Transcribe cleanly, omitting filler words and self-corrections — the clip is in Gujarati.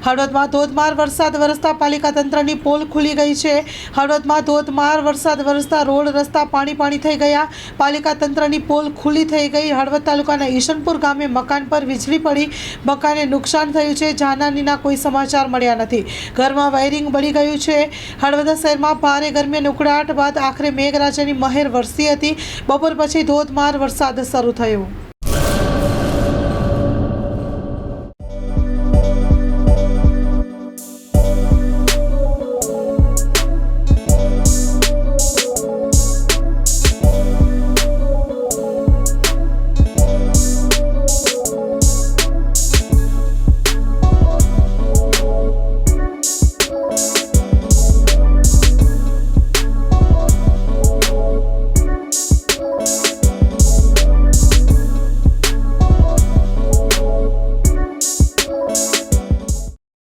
હળવદમાં ધોધમાર વરસાદ વરસતા પાલિકા તંત્રની પોલ ખુલી ગઈ છે। હળવદમાં ધોધમાર વરસાદ વરસતા રોડ રસ્તા પાણી થઈ ગયા। પાલિકા તંત્રની પોલ ખુલ્લી થઈ ગઈ। હળવદ તાલુકાના ઈશનપુર ગામે મકાન પર વીજળી પડી, મકાનને નુકસાન થયું છે। જાનહાનિના કોઈ સમાચાર મળ્યા નથી। ઘરમાં વાયરિંગ બળી ગયું છે। હળવદ શહેરમાં ભારે ગરમી અને ઉકળાટ બાદ આખરે મેઘરાજાની મહેર વરસી હતી। બપોર પછી ધોધમાર વરસાદ શરૂ થયો।